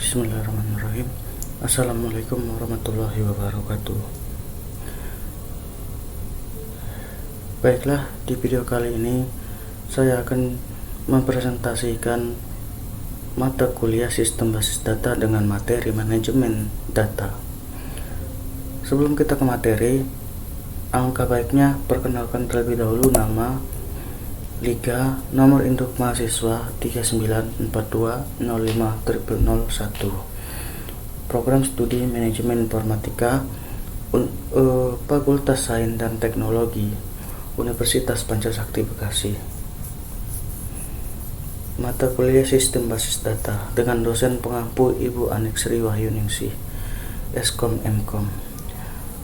Bismillahirrahmanirrahim. Assalamualaikum warahmatullahi wabarakatuh. Baiklah, di video kali ini saya akan mempresentasikan mata kuliah sistem basis data dengan materi manajemen data. Sebelum kita ke materi, alangkah baiknya perkenalkan terlebih dahulu nama, liga, nomor induk mahasiswa 3942050001, program studi manajemen informatika, Fakultas Sains dan Teknologi, Universitas Pancasakti Bekasi. Mata kuliah sistem basis data dengan dosen pengampu Ibu Anik Sri Wahyuningsih, Eskom Mkom.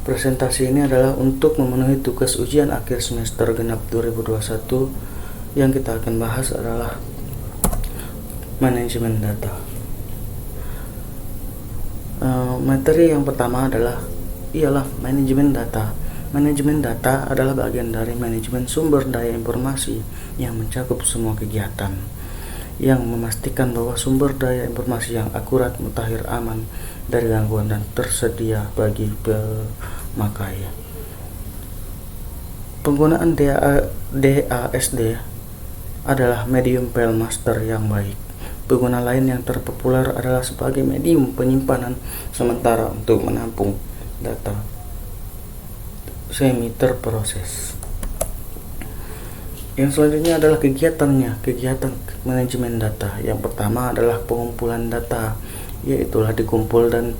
Presentasi ini adalah untuk memenuhi tugas ujian akhir semester genap 2021. Yang kita akan bahas adalah manajemen data. Materi yang pertama ialah manajemen data. Manajemen data adalah bagian dari manajemen sumber daya informasi yang mencakup semua kegiatan, yang memastikan bahwa sumber daya informasi yang akurat, mutakhir, aman dari gangguan dan tersedia bagi pemakai. Penggunaan DASD adalah medium file master yang baik. Pengguna lain yang terpopuler adalah sebagai medium penyimpanan sementara untuk menampung data semi terproses. Yang selanjutnya adalah kegiatan manajemen data. Yang pertama adalah pengumpulan data, yaitulah dikumpulkan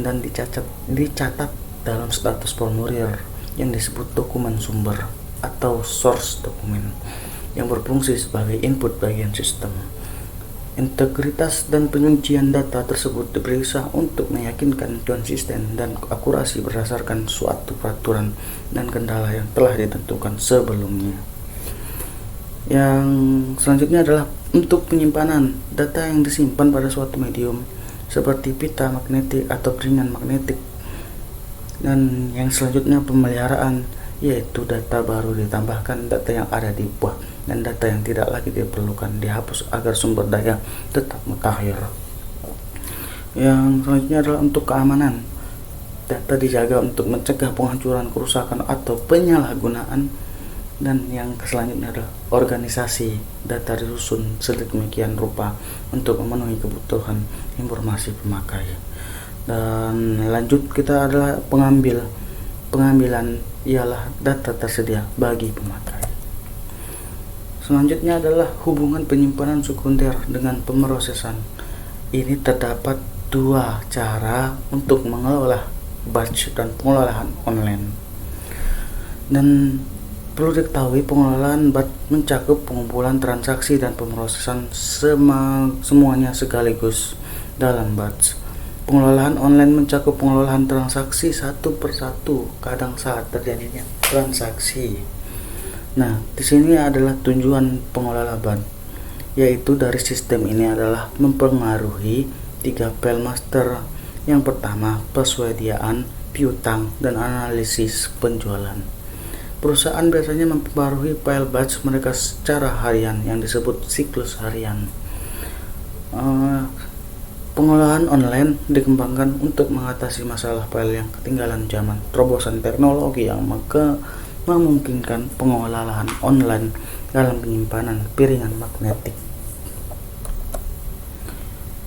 dan dicatat dalam status formulir yang disebut dokumen sumber atau source dokumen, yang berfungsi sebagai input bagian sistem. Integritas dan penyucian data tersebut diperiksa untuk meyakinkan konsisten dan akurasi berdasarkan suatu peraturan dan kendala yang telah ditentukan sebelumnya. Yang selanjutnya adalah untuk penyimpanan data yang disimpan pada suatu medium seperti pita magnetik atau ringan magnetik. Dan yang selanjutnya pemeliharaan, yaitu data baru ditambahkan, data yang ada diubah, dan data yang tidak lagi diperlukan dihapus agar sumber daya tetap mutakhir. Yang selanjutnya adalah untuk keamanan. Data dijaga untuk mencegah penghancuran, kerusakan, atau penyalahgunaan. Dan yang selanjutnya adalah organisasi. Data disusun sedemikian rupa untuk memenuhi kebutuhan informasi pemakai. Dan lanjut kita adalah pengambilan ialah data tersedia bagi pemakai. Selanjutnya adalah hubungan penyimpanan sekunder dengan pemrosesan. Ini terdapat dua cara untuk mengelola batch dan pengelolaan online. Dan perlu diketahui pengelolaan batch mencakup pengumpulan transaksi dan pemrosesan semuanya sekaligus dalam batch. Pengelolaan online mencakup pengelolaan transaksi satu persatu kadang saat terjadinya transaksi. Nah, di sini adalah tujuan pengelola batch, yaitu dari sistem ini adalah mempengaruhi 3 file master. Yang pertama, persediaan, piutang, dan analisis penjualan. Perusahaan biasanya mempengaruhi file batch mereka secara harian yang disebut siklus harian. Pengelolaan online dikembangkan untuk mengatasi masalah file yang ketinggalan zaman. Terobosan teknologi yang memungkinkan pengelolaan online dalam penyimpanan piringan magnetik.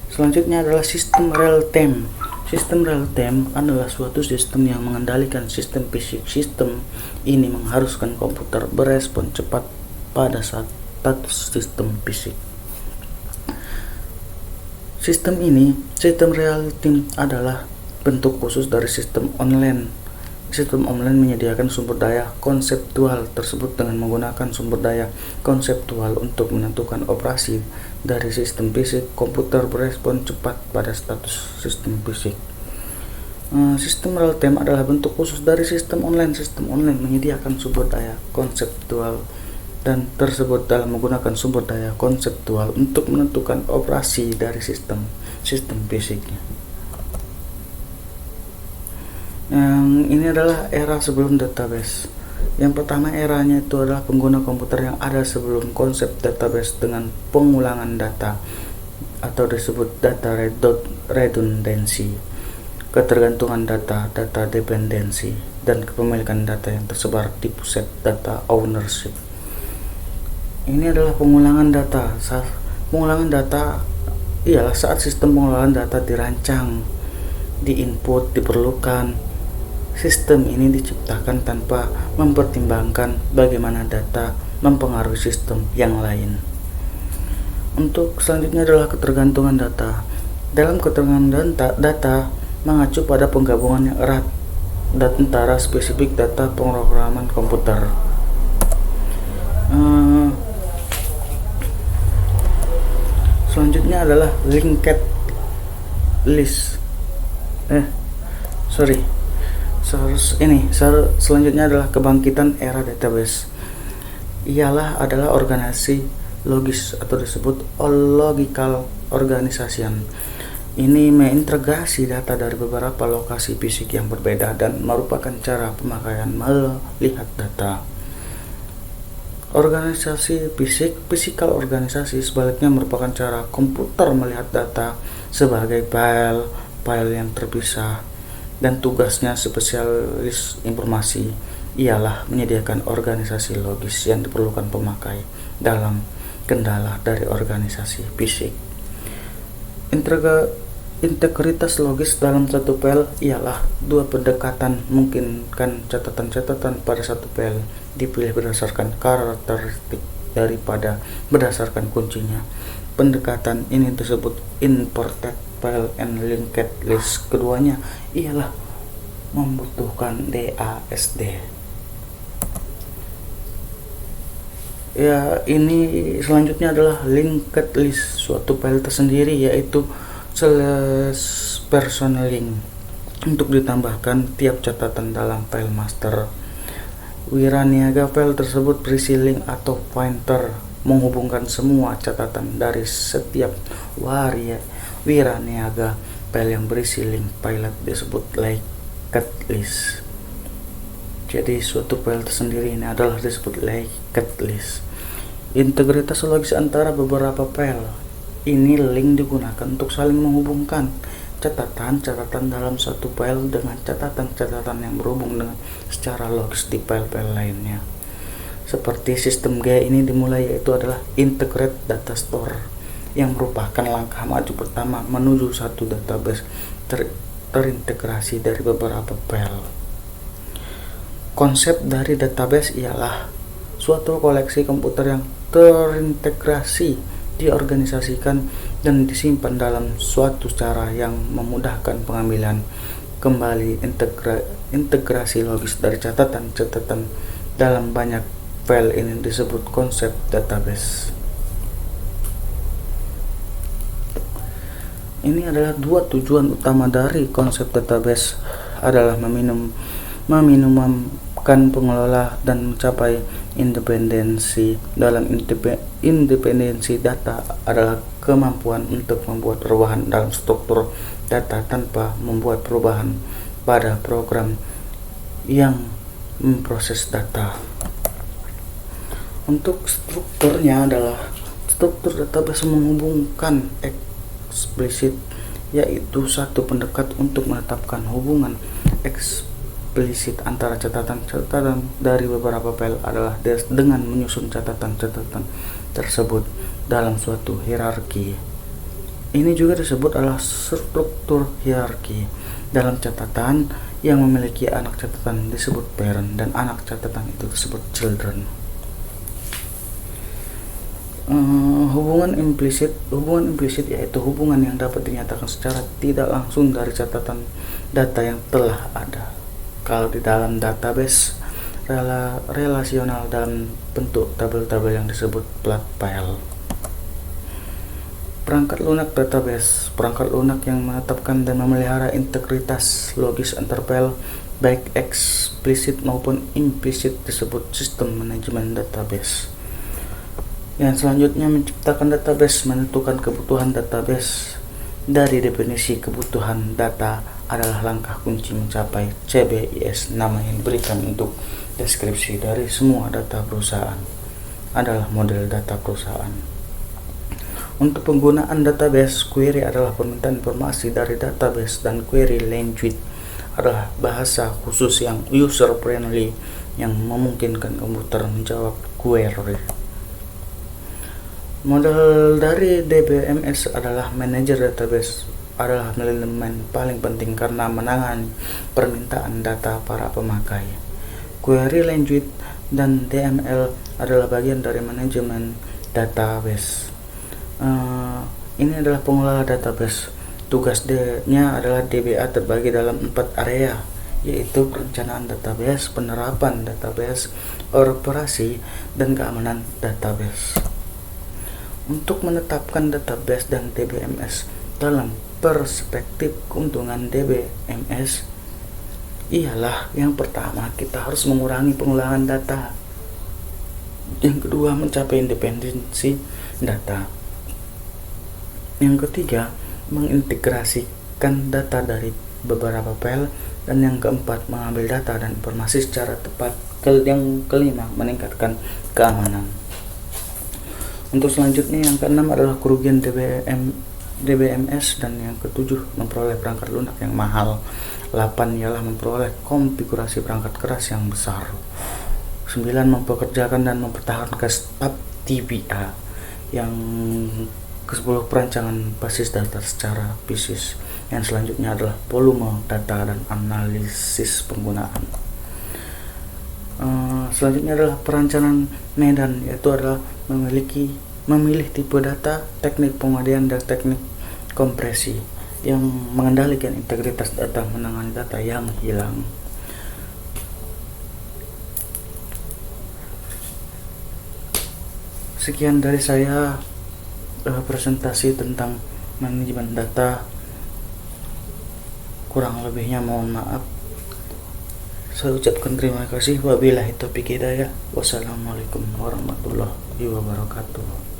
Selanjutnya adalah sistem real time. Sistem real time adalah suatu sistem yang mengendalikan sistem fisik. Sistem ini mengharuskan komputer berespon cepat pada status sistem fisik. Sistem real time adalah bentuk khusus dari sistem online. Sistem online menyediakan sumber daya konseptual tersebut dengan menggunakan sumber daya konseptual untuk menentukan operasi dari sistem fisik. Komputer berespon cepat pada status sistem fisik. Sistem real time adalah bentuk khusus dari sistem online. Sistem online menyediakan sumber daya konseptual dan tersebut dalam menggunakan sumber daya konseptual untuk menentukan operasi dari sistem fisiknya. Yang ini adalah era sebelum database. Yang pertama eranya itu adalah pengguna komputer yang ada sebelum konsep database dengan pengulangan data. atau disebut data redundancy, ketergantungan data, data dependensi, dan kepemilikan data yang tersebar di pusat data ownership. Ini adalah pengulangan data. Pengulangan data ialah saat sistem pengelolaan data dirancang, diinput, diperlukan. Sistem ini diciptakan tanpa mempertimbangkan bagaimana data mempengaruhi sistem yang lain. Untuk selanjutnya adalah ketergantungan data. Dalam ketergantungan data mengacu pada penggabungan yang erat antara spesifik data pemrograman komputer. Selanjutnya adalah linked list. Selanjutnya adalah kebangkitan era database. Adalah organisasi logis atau disebut logical organization. Ini mengintegrasi data dari beberapa lokasi fisik yang berbeda dan merupakan cara pemakaian melihat data. Organisasi physical organisasi sebaliknya merupakan cara komputer melihat data sebagai file yang terpisah, dan tugasnya spesialis informasi ialah menyediakan organisasi logis yang diperlukan pemakai dalam kendala dari organisasi fisik. Integritas logis dalam satu file ialah dua pendekatan memungkinkan catatan-catatan pada satu file dipilih berdasarkan karakteristik daripada berdasarkan kuncinya. Pendekatan ini disebut imported file and linked list. Keduanya ialah membutuhkan DASD. Ini selanjutnya adalah linked list, suatu file tersendiri yaitu /personal-link untuk ditambahkan tiap catatan dalam file master. Wiraniaga file tersebut berisi link atau pointer menghubungkan semua catatan dari setiap wiraniaga file yang berisi link pilot disebut linked list. Jadi suatu file tersendiri ini adalah disebut linked list. Integritas logis antara beberapa file. Ini link digunakan untuk saling menghubungkan catatan-catatan dalam satu file dengan catatan-catatan yang berhubung dengan secara logis di file-file lainnya. Seperti sistem G ini dimulai yaitu adalah integrate data store, yang merupakan langkah maju pertama menuju satu database terintegrasi dari beberapa file. Konsep dari database ialah suatu koleksi komputer yang terintegrasi, diorganisasikan dan disimpan dalam suatu cara yang memudahkan pengambilan kembali integrasi logis dari catatan-catatan dalam banyak file. Ini disebut konsep database. Ini adalah dua tujuan utama dari konsep database adalah meminimumkan pengelola dan mencapai independensi. Dalam independensi data adalah kemampuan untuk membuat perubahan dalam struktur data tanpa membuat perubahan pada program yang memproses data. Untuk strukturnya adalah struktur database menghubungkan eksplisit, yaitu satu pendekat untuk menetapkan hubungan eksplisit antara catatan-catatan dari beberapa file adalah dengan menyusun catatan-catatan tersebut dalam suatu hierarki. Ini juga disebut adalah struktur hierarki. Dalam catatan yang memiliki anak catatan disebut parent dan anak catatan itu disebut children. Hubungan implisit yaitu hubungan yang dapat dinyatakan secara tidak langsung dari catatan data yang telah ada. Kalau di dalam database relasional dalam bentuk tabel-tabel yang disebut flat file. Perangkat lunak database, perangkat lunak yang menetapkan dan memelihara integritas logis antar file baik eksplisit maupun implisit disebut sistem manajemen database. Yang selanjutnya menciptakan database, menentukan kebutuhan database. Dari definisi kebutuhan data adalah langkah kunci mencapai CBIS, nama yang diberikan untuk deskripsi dari semua data perusahaan adalah model data perusahaan. Untuk penggunaan database, query adalah permintaan informasi dari database, dan query language adalah bahasa khusus yang user friendly yang memungkinkan komputer menjawab query. Model dari DBMS adalah manager database adalah elemen paling penting karena menangani permintaan data para pemakai. Query language dan DML adalah bagian dari manajemen database. Ini adalah pengelola database. Tugasnya adalah DBA terbagi dalam 4 area, yaitu perencanaan database, penerapan database, operasi, dan keamanan database. Untuk menetapkan database dan DBMS dalam perspektif keuntungan DBMS ialah, yang pertama, kita harus mengurangi pengulangan data. Yang kedua, mencapai independensi data. Yang ketiga, mengintegrasikan data dari beberapa file. Dan yang keempat, mengambil data dan informasi secara tepat. Yang kelima, meningkatkan keamanan. Untuk selanjutnya, yang keenam adalah kerugian DBMS, dan yang ketujuh, memperoleh perangkat lunak yang mahal. 8 ialah memperoleh konfigurasi perangkat keras yang besar. 9, mempekerjakan dan mempertahankan staf DBA. Yang ke-10, perancangan basis data secara fisik. Yang selanjutnya adalah volume data dan analisis penggunaan. Selanjutnya adalah perencanaan medan, yaitu adalah memilih tipe data, teknik penguadian, dan teknik kompresi yang mengendalikan integritas data, menangani data yang hilang. Sekian dari saya presentasi tentang manajemen data. Kurang lebihnya mohon maaf. Saya ucapkan terima kasih. Wabillahi taufiq hidayah. Wassalamualaikum warahmatullahi wabarakatuh.